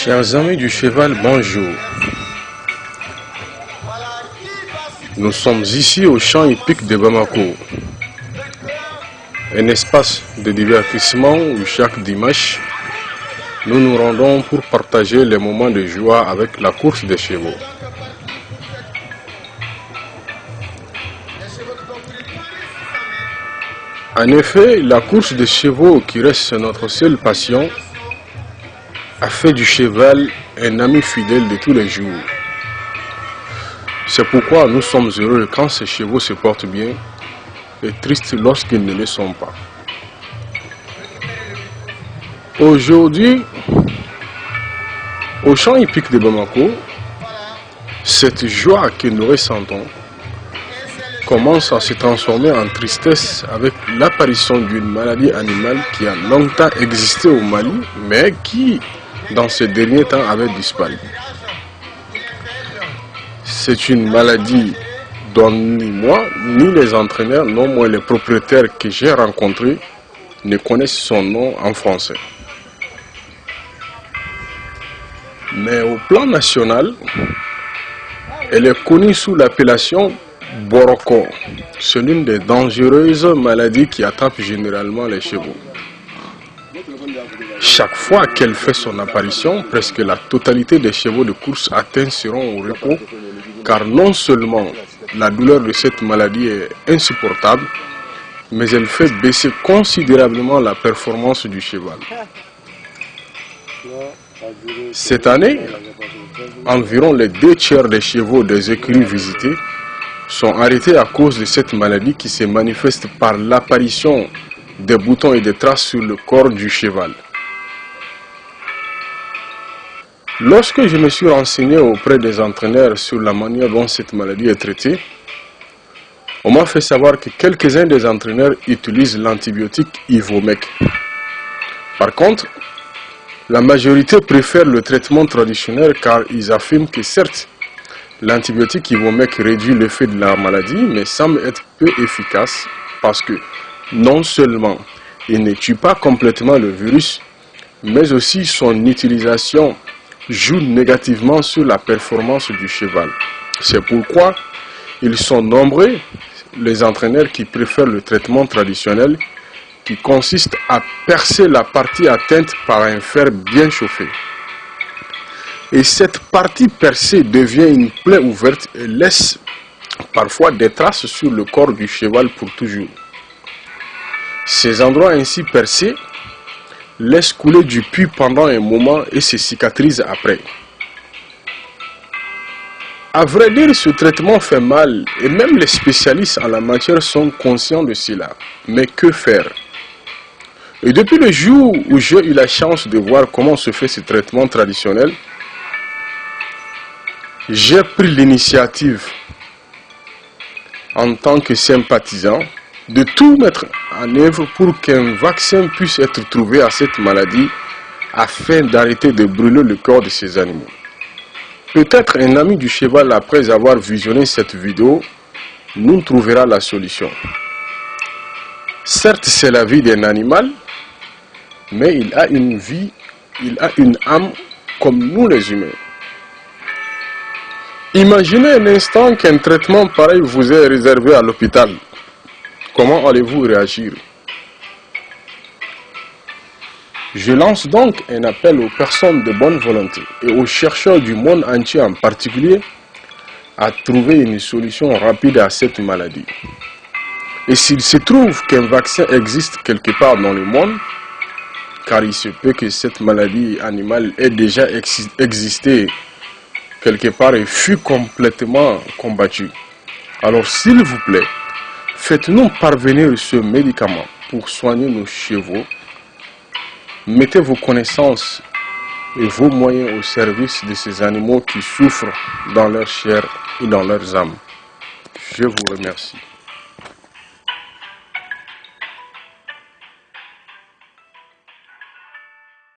Chers amis du cheval, bonjour. Nous sommes ici au champ hippique de Bamako, un espace de divertissement où chaque dimanche, nous nous rendons pour partager les moments de joie avec la course des chevaux. En effet, la course des chevaux, qui reste notre seule passion, a fait du cheval un ami fidèle de tous les jours. C'est pourquoi nous sommes heureux quand ces chevaux se portent bien et tristes lorsqu'ils ne le sont pas. Aujourd'hui, au champ hippique de Bamako, cette joie que nous ressentons commence à se transformer en tristesse avec l'apparition d'une maladie animale qui a longtemps existé au Mali, mais qui, dans ces derniers temps, avait disparu. C'est une maladie dont ni moi, ni les entraîneurs, non moins les propriétaires que j'ai rencontrés, ne connaissent son nom en français. Mais au plan national, elle est connue sous l'appellation Boroko. C'est l'une des dangereuses maladies qui attrape généralement les chevaux. Chaque fois qu'elle fait son apparition, presque la totalité des chevaux de course atteints seront au repos, car non seulement la douleur de cette maladie est insupportable, mais elle fait baisser considérablement la performance du cheval. Cette année, environ les 2/3 des chevaux des écuries visitées sont arrêtés à cause de cette maladie qui se manifeste par l'apparition des boutons et des traces sur le corps du cheval. Lorsque je me suis renseigné auprès des entraîneurs sur la manière dont cette maladie est traitée, on m'a fait savoir que quelques-uns des entraîneurs utilisent l'antibiotique Ivomec. Par contre, la majorité préfère le traitement traditionnel car ils affirment que certes, l'antibiotique Ivomec réduit l'effet de la maladie, mais semble être peu efficace parce que non seulement il ne tue pas complètement le virus, mais aussi son utilisation joue négativement sur la performance du cheval. C'est pourquoi ils sont nombreux, les entraîneurs qui préfèrent le traitement traditionnel, qui consiste à percer la partie atteinte par un fer bien chauffé. Et cette partie percée devient une plaie ouverte et laisse parfois des traces sur le corps du cheval pour toujours. Ces endroits ainsi percés laissent couler du pus pendant un moment et se cicatrisent après. À vrai dire, ce traitement fait mal et même les spécialistes en la matière sont conscients de cela. Mais que faire? Et depuis le jour où j'ai eu la chance de voir comment se fait ce traitement traditionnel, j'ai pris l'initiative en tant que sympathisant de tout mettre en œuvre pour qu'un vaccin puisse être trouvé à cette maladie afin d'arrêter de brûler le corps de ces animaux. Peut-être un ami du cheval, après avoir visionné cette vidéo, nous trouvera la solution. Certes, c'est la vie d'un animal, mais il a une vie, il a une âme comme nous les humains. Imaginez un instant qu'un traitement pareil vous est réservé à l'hôpital. Comment allez-vous réagir? Je lance donc un appel aux personnes de bonne volonté et aux chercheurs du monde entier en particulier à trouver une solution rapide à cette maladie. Et s'il se trouve qu'un vaccin existe quelque part dans le monde, car il se peut que cette maladie animale ait déjà existé quelque part et fut complètement combattue, alors s'il vous plaît, faites-nous parvenir ce médicament pour soigner nos chevaux. Mettez vos connaissances et vos moyens au service de ces animaux qui souffrent dans leur chair et dans leurs âmes. Je vous remercie.